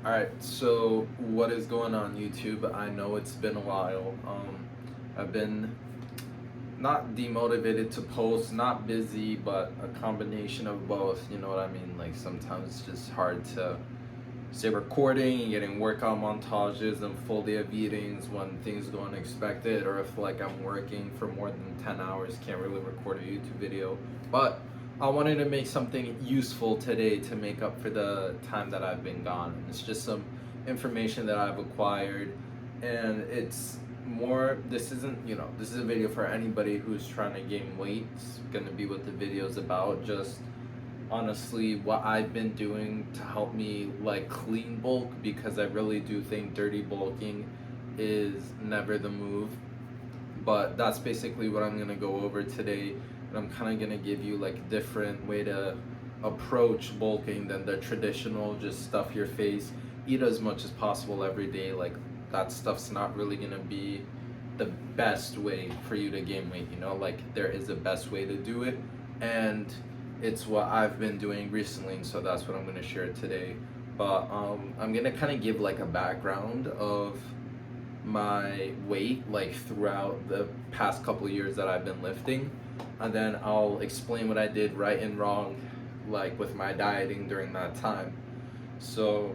Alright, so what is going on YouTube? I know it's been a while. I've been not demotivated to post, not busy, but a combination of both. You know what I mean? Like sometimes it's just hard to stay recording and getting workout montages and full day of meetings when things go unexpected, or if like I'm working for more than 10 hours, can't really record a YouTube video. But I wanted to make something useful today to make up for the time that I've been gone. It's just some information that I've acquired, and it's more, this isn't, this is a video for anybody who's trying to gain weight. It's gonna be what the video's about, just honestly what I've been doing to help me like clean bulk, because I really do think dirty bulking is never the move. But that's basically what I'm gonna go over today, and I'm kind of gonna give you like a different way to approach bulking than the traditional just stuff your face, eat as much as possible every day. Like that stuff's not really gonna be the best way for you to gain weight, like there is a best way to do it, and it's what I've been doing recently, so that's what I'm going to share today. But I'm going to kind of give like a background of my weight like throughout the past couple of years that I've been lifting, and then I'll explain what I did right and wrong like with my dieting during that time. So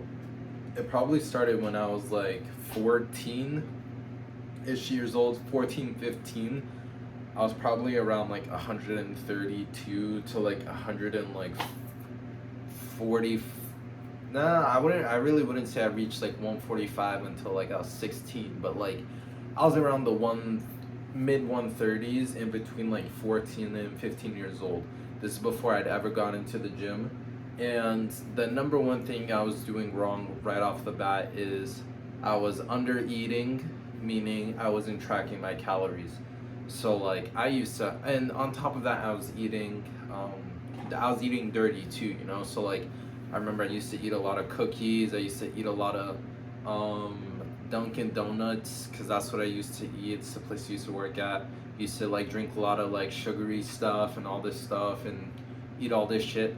it probably started when I was like 14-ish years old, 14, 15. I was probably around like 132 to like 140. Nah, I really wouldn't say I reached like 145 until like I was 16, but like I was around the mid 130s in between like 14 and 15 years old. This is before I'd ever gone into the gym. And the number one thing I was doing wrong right off the bat is I was under eating, meaning I wasn't tracking my calories. So like I used to, and on top of that, I was eating dirty too, So like I remember I used to eat a lot of cookies. I used to eat a lot of Dunkin' Donuts, because that's what I used to eat. It's the place I used to work at. Used to like drink a lot of like sugary stuff and all this stuff and eat all this shit.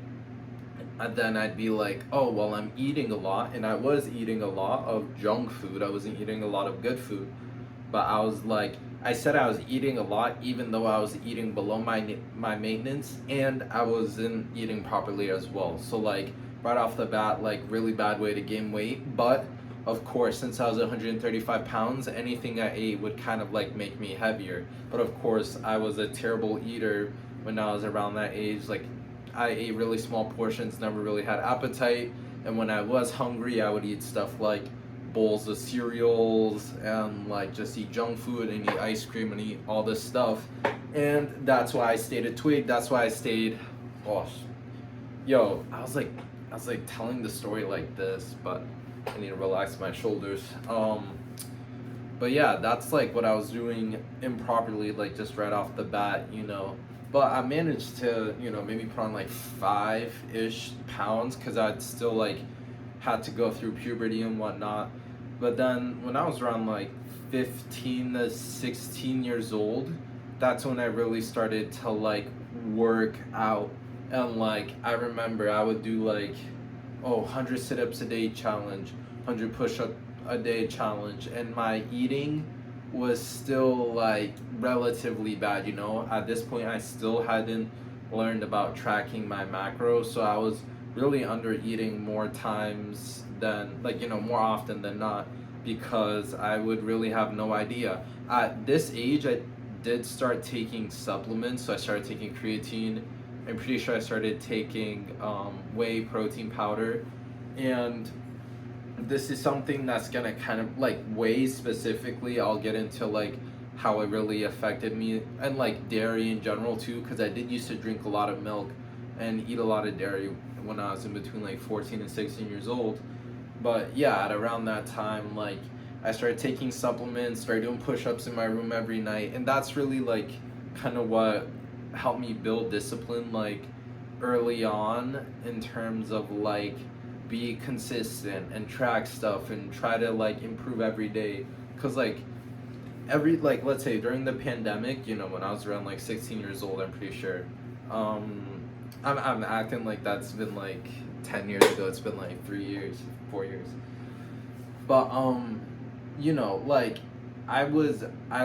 And then I'd be like, oh well, I'm eating a lot, and I was eating a lot of junk food. I wasn't eating a lot of good food, but I was like, I said I was eating a lot, even though I was eating below my maintenance, and I wasn't eating properly as well. So like right off the bat, like really bad way to gain weight. But of course, since I was 135 pounds, anything I ate would kind of like make me heavier. But of course, I was a terrible eater when I was around that age. Like I ate really small portions, never really had appetite, and when I was hungry, I would eat stuff like bowls of cereals and like just eat junk food and eat ice cream and eat all this stuff. And that's why I stayed a twig. That's why I stayed. Oh, yo, I was like telling the story like this, but I need to relax my shoulders. But yeah, that's like what I was doing improperly, like just right off the bat. But I managed to, maybe put on like 5-ish pounds, because I'd still like had to go through puberty and whatnot. But then when I was around like 15 to 16 years old, that's when I really started to like work out. And like I remember I would do like 100 sit-ups a day challenge, 100 push-up a day challenge, and my eating was still like relatively bad. At this point I still hadn't learned about tracking my macros, so I was really under eating more times than more often than not, because I would really have no idea. At this age I did start taking supplements, so I started taking creatine. I'm pretty sure I started taking whey protein powder, and this is something that's gonna kind of like whey specifically, I'll get into like how it really affected me, and like dairy in general too, because I did used to drink a lot of milk and eat a lot of dairy when I was in between like 14 and 16 years old. But yeah, at around that time, like I started taking supplements, started doing push-ups in my room every night, and that's really like kind of what helped me build discipline like early on, in terms of like be consistent and track stuff and try to like improve every day. Because like let's say during the pandemic, when I was around like 16 years old, I'm pretty sure, I'm acting like that's been like 10 years ago. It's been like 3 years, 4 years. But you know, like I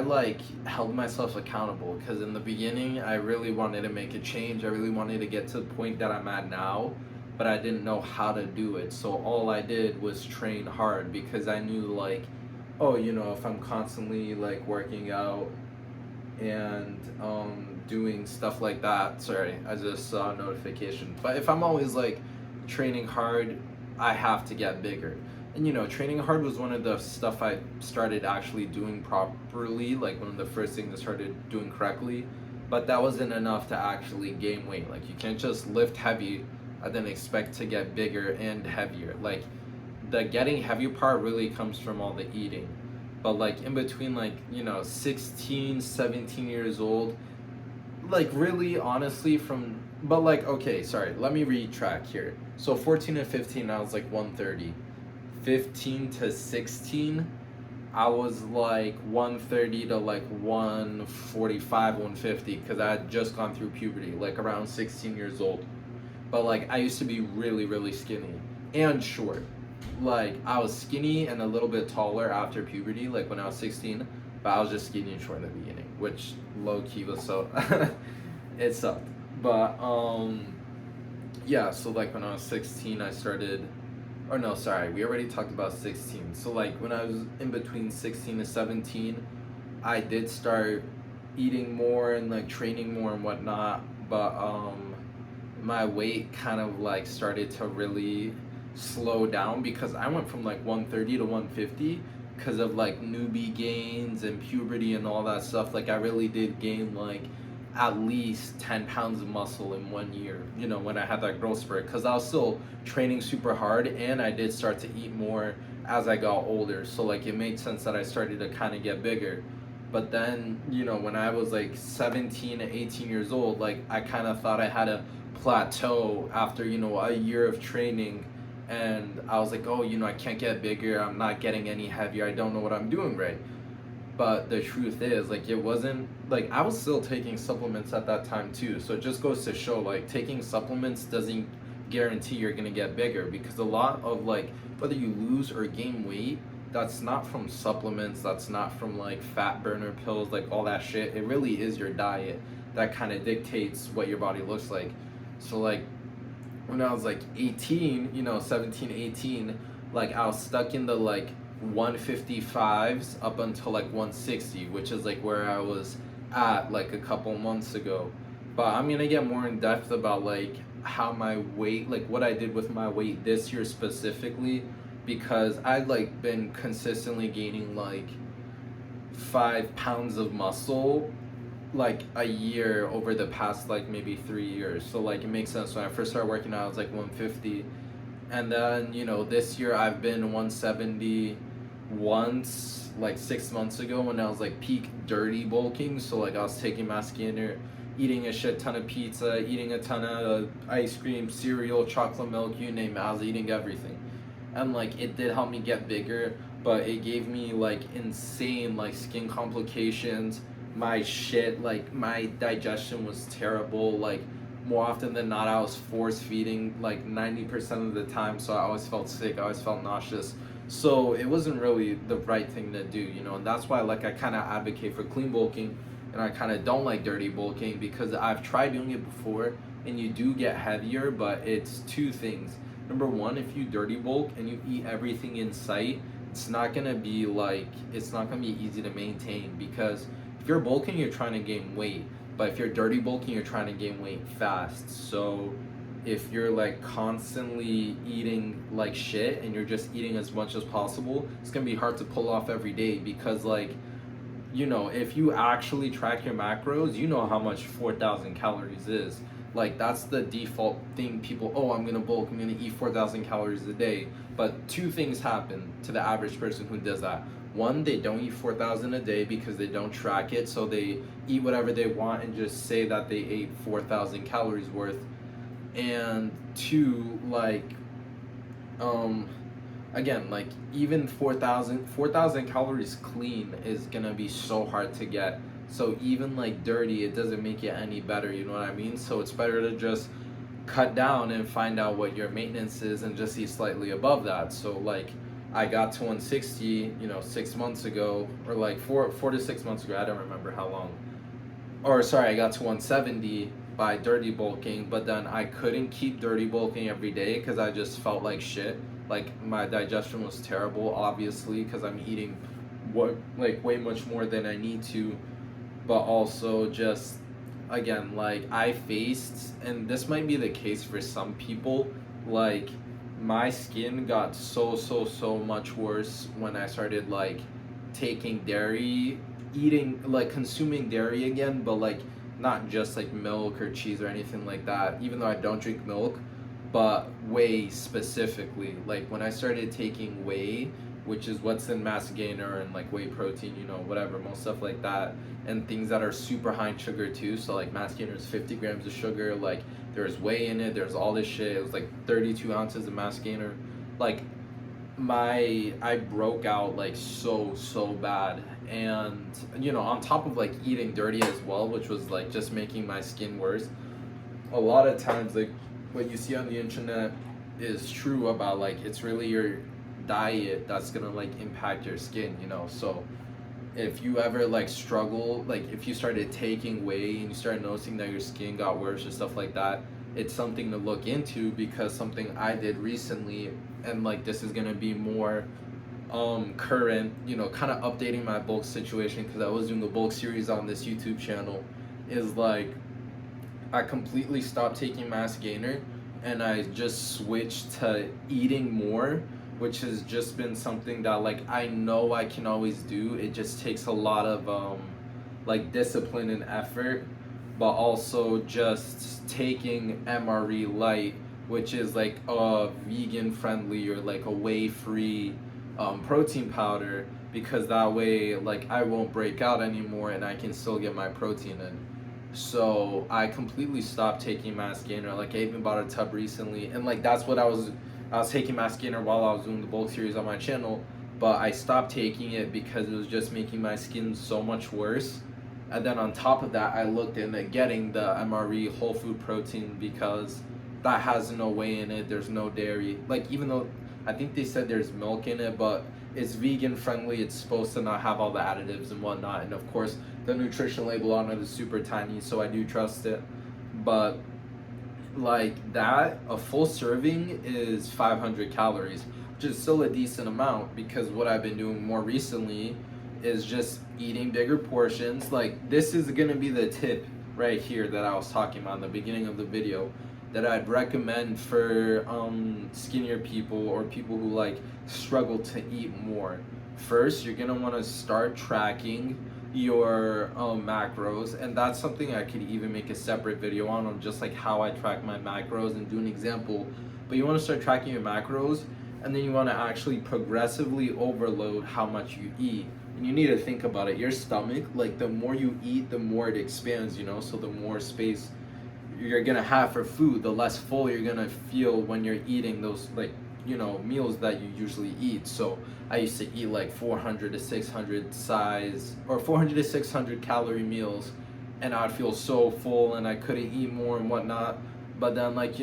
like held myself accountable because in the beginning I really wanted to make a change. I really wanted to get to the point that I'm at now, but I didn't know how to do it. So all I did was train hard because I knew like, oh, you know, if I'm constantly like working out and doing stuff like that. Sorry, I just saw a notification. But if I'm always like training hard, I have to get bigger. And you know, training hard was one of the stuff I started actually doing properly, like one of the first things I started doing correctly. But that wasn't enough to actually gain weight. Like you can't just lift heavy and then expect to get bigger and heavier. Like the getting heavy part really comes from all the eating. But like in between like, you know, 16, 17 years old, like really honestly from but like okay, sorry, let me retrack here. So 14 and 15 I was like 130. 15 to 16 I was like 130 to like 145, 150 because I had just gone through puberty, like around 16 years old. But like I used to be really, really skinny and short. Like I was skinny and a little bit taller after puberty, like when I was 16, but I was just skinny and short in the beginning, which low key was so it sucked. But yeah, so like when I was 16 I started or no, sorry, we already talked about 16. So like when I was in between 16 to 17, I did start eating more and like training more and whatnot, but my weight kind of like started to really slow down because I went from like 130 to 150 because of like newbie gains and puberty and all that stuff. Like I really did gain like at least 10 pounds of muscle in 1 year, you know, when I had that growth spurt, because I was still training super hard and I did start to eat more as I got older. So like it made sense that I started to kind of get bigger. But then, you know, when I was like 17 and 18 years old, like I kind of thought I had a plateau after, you know, a year of training. And I was like, oh, you know, I can't get bigger. I'm not getting any heavier. I don't know what I'm doing right. But the truth is, like, it wasn't, like, I was still taking supplements at that time too. So it just goes to show, like, taking supplements doesn't guarantee you're gonna get bigger because a lot of, like, whether you lose or gain weight, that's not from supplements, that's not from, like, fat burner pills, like, all that shit. It really is your diet that kind of dictates what your body looks like. So, like, when I was, like, 18, you know, 17, 18, like, I was stuck in the, like, 155s up until like 160, which is like where I was at like a couple months ago. But I'm gonna get more in depth about like how my weight, like what I did with my weight this year specifically, because I'd like been consistently gaining like 5 pounds of muscle like a year over the past like maybe 3 years. So like it makes sense. When I first started working out I was like 150, and then you know this year I've been 170 once like 6 months ago when I was like peak dirty bulking. So like I was taking my skinner, eating a shit ton of pizza, eating a ton of ice cream, cereal, chocolate milk, you name it. I was eating everything, and like it did help me get bigger, but it gave me like insane like skin complications. My shit, like my digestion was terrible. Like more often than not I was force feeding like 90% of the time, so I always felt sick, I always felt nauseous. So it wasn't really the right thing to do, you know, and that's why like I kind of advocate for clean bulking and I kind of don't like dirty bulking, because I've tried doing it before and you do get heavier, but it's two things. Number one, if you dirty bulk and you eat everything in sight, it's not gonna be easy to maintain, because if you're bulking you're trying to gain weight, but if you're dirty bulking you're trying to gain weight fast. So if you're like constantly eating like shit and you're just eating as much as possible, it's gonna be hard to pull off every day, because like, you know, if you actually track your macros, you know how much 4,000 calories is. Like that's the default thing. People, oh, I'm gonna bulk, I'm gonna eat 4,000 calories a day. But two things happen to the average person who does that. One, they don't eat 4,000 a day because they don't track it, so they eat whatever they want and just say that they ate 4,000 calories worth. And two, like again, like even 4,000 calories clean is gonna be so hard to get. So even like dirty, it doesn't make it any better, you know what I mean? So it's better to just cut down and find out what your maintenance is and just eat slightly above that. So like I got to 160, 6 months ago, or like 4 to 6 months ago. I don't remember how long. Or sorry, I got to 170 by dirty bulking, but then I couldn't keep dirty bulking every day because I just felt like shit. Like my digestion was terrible, obviously, because I'm eating way much more than I need to, but also just again, like I faced, and this might be the case for some people, like my skin got so much worse when I started like taking dairy, eating like consuming dairy again, but like not just like milk or cheese or anything like that, even though I don't drink milk, but whey specifically. Like when I started taking whey, which is what's in mass gainer and like whey protein, whatever, most stuff like that, and things that are super high in sugar too. So like mass gainer is 50 grams of sugar, like there's whey in it, there's all this shit. It was like 32 ounces of mass gainer. Like I broke out like so bad, and on top of like eating dirty as well, which was like just making my skin worse. A lot of times like what you see on the internet is true about like it's really your diet that's gonna like impact your skin, so if you ever like struggle, like if you started taking whey and you started noticing that your skin got worse or stuff like that, it's something to look into, because something I did recently, and like this is gonna be more current, kind of updating my bulk situation, because I was doing the bulk series on this YouTube channel, is like I completely stopped taking mass gainer and I just switched to eating more, which has just been something that like I know I can always do. It just takes a lot of like discipline and effort, but also just taking MRE light, which is like a vegan friendly or like a whey free protein powder, because that way like I won't break out anymore and I can still get my protein in. So I completely stopped taking mass gainer. Like I even bought a tub recently, and like that's what I was taking mass gainer while I was doing the bulk series on my channel, but I stopped taking it because it was just making my skin so much worse. And then on top of that, I looked into getting the MRE whole food protein, because that has no whey in it, there's no dairy. Like even though I think they said there's milk in it, but it's vegan friendly, it's supposed to not have all the additives and whatnot. And of course, the nutrition label on it is super tiny, so I do trust it. But like that, a full serving is 500 calories, which is still a decent amount, because what I've been doing more recently is just eating bigger portions. Like this is gonna be the tip right here that I was talking about in the beginning of the video, that I'd recommend for skinnier people or people who like struggle to eat more. First, you're gonna want to start tracking your macros, and that's something I could even make a separate video on just like how I track my macros and do an example. But you want to start tracking your macros, and then you want to actually progressively overload how much you eat. And you need to think about it. Your stomach, like the more you eat, the more it expands, so the more space you're gonna have for food, the less full you're gonna feel when you're eating those like meals that you usually eat. So I used to eat like 400 to 600 size or 400 to 600 calorie meals, and I'd feel so full and I couldn't eat more and whatnot. But then like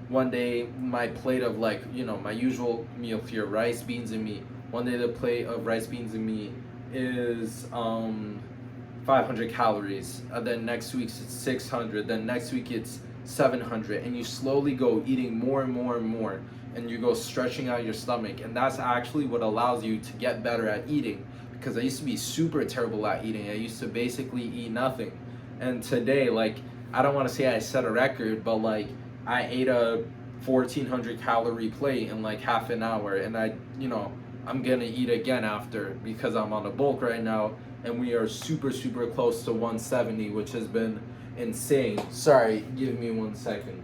one day my plate of like my usual meal here, rice, beans, and meat. One day the plate of rice, beans, and meat is 500 calories, and then next week it's 600, then next week it's 700, and you slowly go eating more and more and more, and you go stretching out your stomach. And that's actually what allows you to get better at eating, because I used to be super terrible at eating. I used to basically eat nothing, and today, like, I don't want to say I set a record, but like I ate a 1400 calorie plate in like half an hour, and I'm gonna eat again after, because I'm on a bulk right now, and we are super close to 170, which has been insane. Sorry, give me 1 second.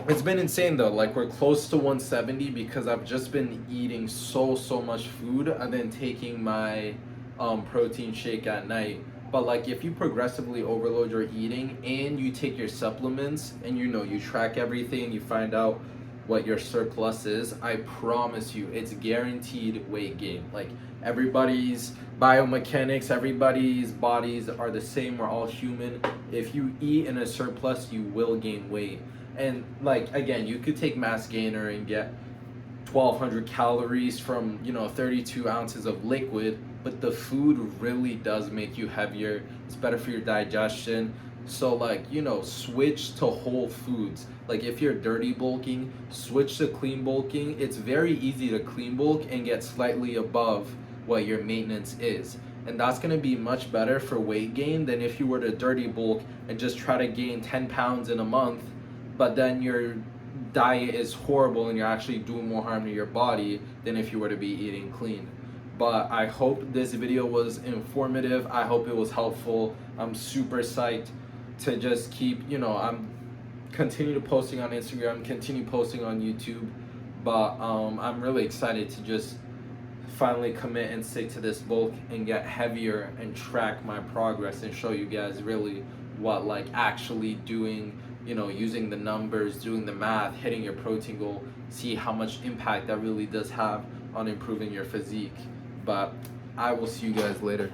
It's been insane though, like we're close to 170 because I've just been eating so much food and then taking my protein shake at night. But like if you progressively overload your eating and you take your supplements and you track everything, you find out what your surplus is, I promise you it's guaranteed weight gain. Like everybody's biomechanics, everybody's bodies are the same, we're all human. If you eat in a surplus, you will gain weight. And like again, you could take mass gainer and get 1,200 calories from 32 ounces of liquid, but the food really does make you heavier. It's better for your digestion. So like, switch to whole foods. Like if you're dirty bulking, switch to clean bulking. It's very easy to clean bulk and get slightly above what your maintenance is. And that's going to be much better for weight gain than if you were to dirty bulk and just try to gain 10 pounds in a month, but then your diet is horrible and you're actually doing more harm to your body than if you were to be eating clean. But I hope this video was informative. I hope it was helpful. I'm super psyched to just keep, I'm continue to posting on Instagram, continue posting on YouTube, but I'm really excited to just finally commit and stick to this bulk and get heavier and track my progress and show you guys really what like actually doing, using the numbers, doing the math, hitting your protein goal, see how much impact that really does have on improving your physique. But I will see you guys later.